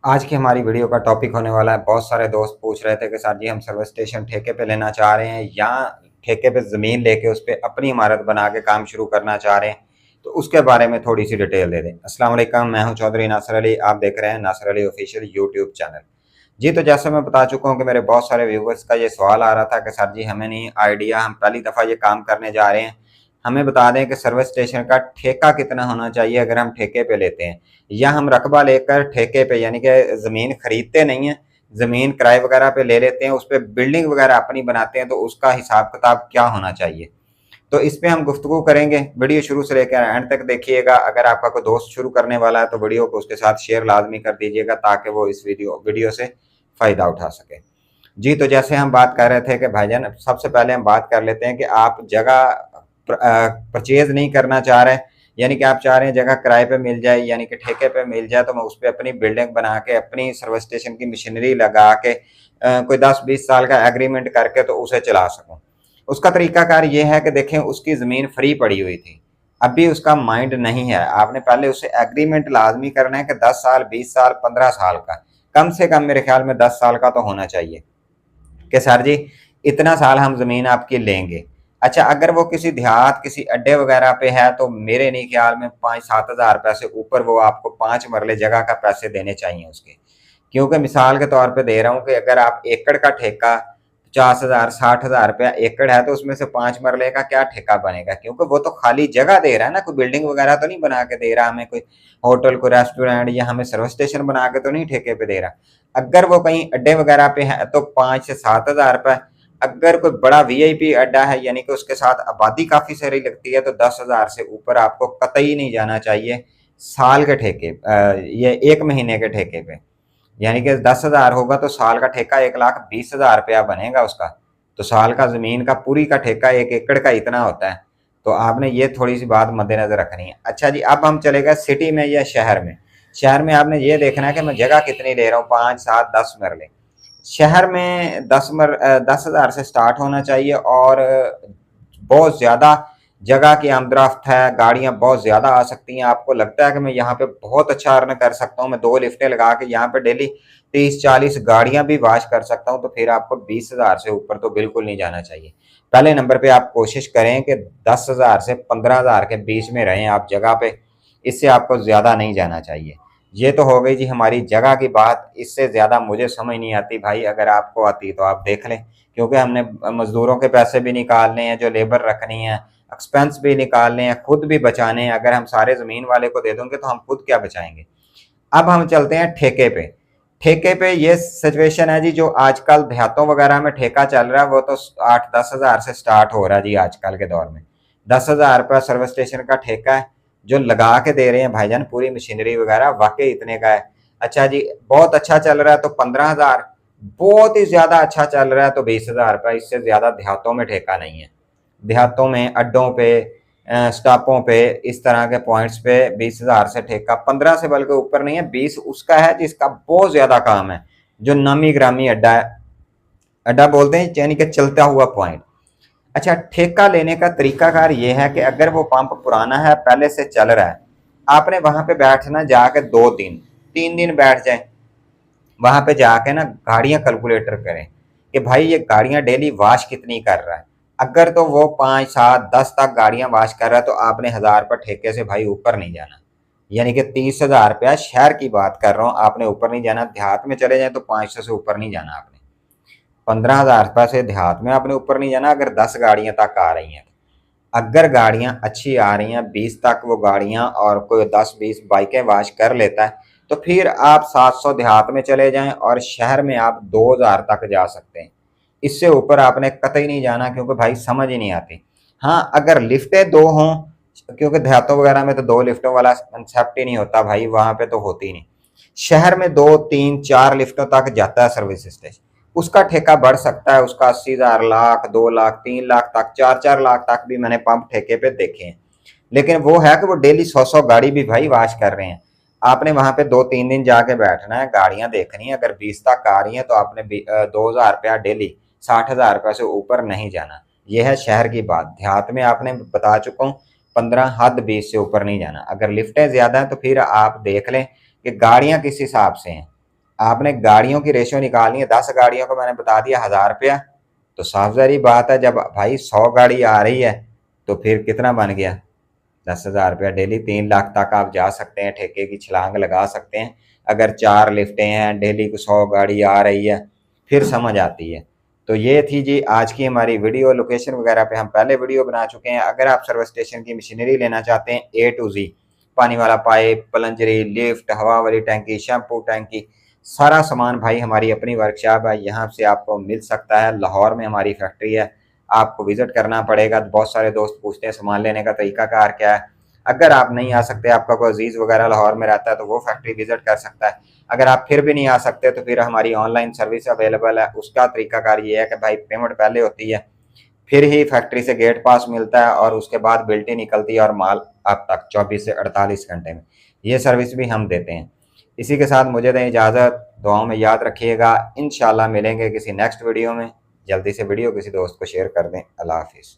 आज की हमारी वीडियो का टॉपिक होने वाला है। बहुत सारे दोस्त पूछ रहे थे कि सर जी हम सर्विस स्टेशन ठेके पे लेना चाह रहे हैं या ठेके पे ज़मीन लेके उस पे अपनी इमारत बना के काम शुरू करना चाह रहे हैं, तो उसके बारे में थोड़ी सी डिटेल दे दें। अस्सलाम वालेकुम, मैं हूं चौधरी नासर अली। आप देख रहे हैं नासर अली ऑफिशियल यूट्यूब चैनल। जी, तो जैसे मैं बता चुका हूं कि मेरे बहुत सारे व्यूवर्स का ये सवाल आ रहा था कि सर जी हमें नहीं आइडिया, हम पहली दफ़ा ये काम करने जा रहे हैं, हमें बता दें कि सर्विस स्टेशन का ठेका कितना होना चाहिए अगर हम ठेके पे लेते हैं, या हम रकबा लेकर ठेके पे यानी कि ज़मीन खरीदते नहीं हैं, ज़मीन किराए वगैरह पे ले लेते हैं, उस पे बिल्डिंग वगैरह अपनी बनाते हैं, तो उसका हिसाब किताब क्या होना चाहिए। तो इस पे हम गुफ्तगू करेंगे। वीडियो शुरू से लेकर एंड तक देखिएगा। अगर आपका कोई दोस्त शुरू करने वाला है तो वीडियो को उसके साथ शेयर लाजमी कर दीजिएगा ताकि वो इस वीडियो से फ़ायदा उठा सके। जी, तो जैसे हम बात कर रहे थे कि भाईजान सबसे पहले हम बात कर लेते हैं कि आप जगह परचेज नहीं करना चाह रहे, यानी कि आप चाह रहे हैं जगह किराए पे मिल जाए, यानी कि ठेके पे मिल जाए, तो मैं उस पर अपनी बिल्डिंग बना के अपनी सर्विस स्टेशन की मशीनरी लगा के कोई 10-20 साल का एग्रीमेंट करके तो उसे चला सकूं। उसका तरीकाकार ये है कि देखें, उसकी ज़मीन फ्री पड़ी हुई थी, अभी उसका माइंड नहीं है। आपने पहले उससे एग्रीमेंट लाजमी करना है कि 10 साल, 20 साल, 15 साल का, कम से कम मेरे ख्याल में 10 साल का तो होना चाहिए कि सर जी इतना साल हम ज़मीन आपकी लेंगे। अच्छा, अगर वो किसी देहात, किसी अड्डे वगैरह पे है तो मेरे नहीं ख्याल में 5-7 हज़ार पैसे ऊपर वो आपको 5 मरले जगह का पैसे देने चाहिए उसके। क्योंकि मिसाल के तौर पे दे रहा हूँ कि अगर आप एकड़ का ठेका 50,000 60,000 रुपया एकड़ है, तो उसमें से 5 मरले का क्या ठेका बनेगा, क्योंकि वो तो खाली जगह दे रहा है ना, कोई बिल्डिंग वगैरह तो नहीं बना के दे रहा हमें, कोई होटल, कोई रेस्टोरेंट या हमें सर्विस स्टेशन बना के तो नहीं ठेके पे दे रहा। अगर वो कहीं अड्डे वगैरह पे है तो 5 से 7 हज़ार रुपये। अगर कोई बड़ा वीआईपी अड्डा है यानी कि उसके साथ आबादी काफ़ी सारी लगती है, तो 10,000 से ऊपर आपको कतई नहीं जाना चाहिए साल के ठेके, ये 1 महीने के ठेके पे। यानी कि 10,000 होगा तो साल का ठेका 1,20,000 रुपया बनेगा उसका। तो साल का ज़मीन का पूरी का ठेका 1 एकड़ का इतना होता है। तो आपने ये थोड़ी सी बात मद्देनज़र रखनी है। अच्छा जी, अब हम चले गए सिटी में या शहर में। शहर में आपने ये देखना है कि मैं जगह कितनी ले रहा हूँ, 5, 7, 10 मरले। शहर में 10,000 से स्टार्ट होना चाहिए, और बहुत ज़्यादा जगह की आमदरफ्त है, गाड़ियाँ बहुत ज़्यादा आ सकती हैं। आपको लगता है कि मैं यहाँ पे बहुत अच्छा अर्न कर सकता हूँ, मैं 2 लिफ्टें लगा के यहाँ पे डेली 30-40 गाड़ियाँ भी वाश कर सकता हूँ, तो फिर आपको 20,000 से ऊपर तो बिल्कुल नहीं जाना चाहिए। पहले नंबर पे आप कोशिश करें कि 10,000 से 15,000 के बीच में रहें आप जगह पे, इससे आपको ज़्यादा नहीं जाना चाहिए। ये तो हो गई जी हमारी जगह की बात, इससे ज़्यादा मुझे समझ नहीं आती भाई, अगर आपको आती तो आप देख लें, क्योंकि हमने मज़दूरों के पैसे भी निकालने हैं, जो लेबर रखनी है, एक्सपेंस भी निकालने हैं, खुद भी बचाने हैं। अगर हम सारे ज़मीन वाले को दे देंगे तो हम खुद क्या बचाएंगे। अब हम चलते हैं ठेके पे। ठेके पे ये सिचुएशन है जी, जो आजकल देहातों वगैरह में ठेका चल रहा है वो तो 8-10 हज़ार से स्टार्ट हो रहा है जी आजकल के दौर में। 10,000 रुपया सर्विस स्टेशन का ठेका है, जो लगा के दे रहे हैं भाईजान पूरी मशीनरी वगैरह, वाकई इतने का है। अच्छा जी, बहुत अच्छा चल रहा है तो 15,000, बहुत ही ज़्यादा अच्छा चल रहा है तो 20,000 रुपया, इससे ज़्यादा देहातों में ठेका नहीं है। देहातों में अड्डों पे, स्टॉपों पे, इस तरह के पॉइंट्स पे 20,000 से ठेका, 15 से बल्कि ऊपर नहीं है, 20 उसका है जिसका बहुत ज़्यादा काम है, जो नामी ग्रामी अड्डा है, अड्डा बोलते हैं यानी कि चलता हुआ पॉइंट। अच्छा, ठेका लेने का तरीकाकार ये है कि अगर वो पंप पुराना है, पहले से चल रहा है, आपने वहां पे बैठना जाके 2 दिन 3 दिन बैठ जाए, वहां पे जाके ना गाड़ियां कैलकुलेटर करें कि भाई ये गाड़ियां डेली वाश कितनी कर रहा है। अगर तो वो 5, 7, 10 तक गाड़ियां वाश कर रहा है तो आपने 1,000 रुपये ठेके से भाई ऊपर नहीं जाना। यानी कि 30,000 रुपया, शहर की बात कर रहा हूँ, आपने ऊपर नहीं जाना। देहात में चले जाए तो 500 से ऊपर नहीं जाना आपने। 15,000 रुपये से देहात में आपने ऊपर नहीं जाना अगर 10 गाड़ियां तक आ रही हैं। अगर गाड़ियां अच्छी आ रही हैं, 20 तक वो गाड़ियां, और कोई 10-20 बाइकें वाश कर लेता है, तो फिर आप 700 देहात में चले जाएं और शहर में आप 2,000 तक जा सकते हैं। इससे ऊपर आपने कतई नहीं जाना, क्योंकि भाई समझ ही नहीं आती। हाँ, अगर लिफ्टें 2 हों, क्योंकि देहातों वगैरह में तो 2 लिफ्टों वाला कंसेप्ट ही नहीं होता भाई, वहां पे तो होती ही नहीं। शहर में 2, 3, 4 लिफ्टों तक जाता है सर्विस स्टेशन, उसका ठेका बढ़ सकता है, उसका 80,000, लाख, 2 लाख, 3 लाख तक, 4-4 लाख तक भी मैंने पंप ठेके पे देखे हैं। लेकिन वो है कि वो डेली 100-100 गाड़ी भी भाई वाश कर रहे हैं। आपने वहां पे 2-3 दिन जाके बैठना है, गाड़ियां देखनी है, अगर 20 तक आ रही हैं तो आपने 2,000 रुपया डेली, 60,000 रुपये से ऊपर नहीं जाना। यह है शहर की बात। देहात में आपने बता चुका हूँ, 15, हद 20 से ऊपर नहीं जाना। अगर लिफ्टें ज्यादा हैं तो फिर आप देख लें कि गाड़ियां किस हिसाब से हैं। आपने गाड़ियों की रेशियो निकालनी है, 10 गाड़ियों को मैंने बता दिया 1000 रुपया, तो साफ जारी बात है जब भाई 100 गाड़ी आ रही है तो फिर कितना बन गया, 10,000 रुपया डेली, 3 लाख तक आप जा सकते हैं, ठेके की छलांग लगा सकते हैं। अगर 4 लिफ्टें हैं, डेली को 100 गाड़ी आ रही है, फिर समझ आती है। तो ये थी जी आज की हमारी वीडियो। लोकेशन वगैरह पे हम पहले वीडियो बना चुके हैं। अगर आप सर्विस स्टेशन की मशीनरी लेना चाहते हैं A to Z, पानी वाला पाइप, प्लंजरी, लिफ्ट, हवा वाली टैंकी, शैम्पू टैंकी, सारा सामान भाई हमारी अपनी वर्कशॉप है, यहाँ से आपको मिल सकता है। लाहौर में हमारी फैक्ट्री है, आपको विजिट करना पड़ेगा। बहुत सारे दोस्त पूछते हैं सामान लेने का तरीकाकार क्या है। अगर आप नहीं आ सकते, आपका कोई अजीज वगैरह लाहौर में रहता है, तो वो फैक्ट्री विजिट कर सकता है। अगर आप फिर भी नहीं आ सकते तो फिर हमारी ऑनलाइन सर्विस अवेलेबल है। उसका तरीकाकार ये है कि भाई पेमेंट पहले होती है, फिर ही फैक्ट्री से गेट पास मिलता है और उसके बाद बिल्टी निकलती है और माल आप तक 24 से 48 घंटे में। ये सर्विस भी हम देते हैं। इसी के साथ मुझे दें इजाज़त, दुआओं में याद रखिएगा। इंशाल्लाह मिलेंगे किसी नेक्स्ट वीडियो में। जल्दी से वीडियो किसी दोस्त को शेयर कर दें। अल्लाह हाफिज़।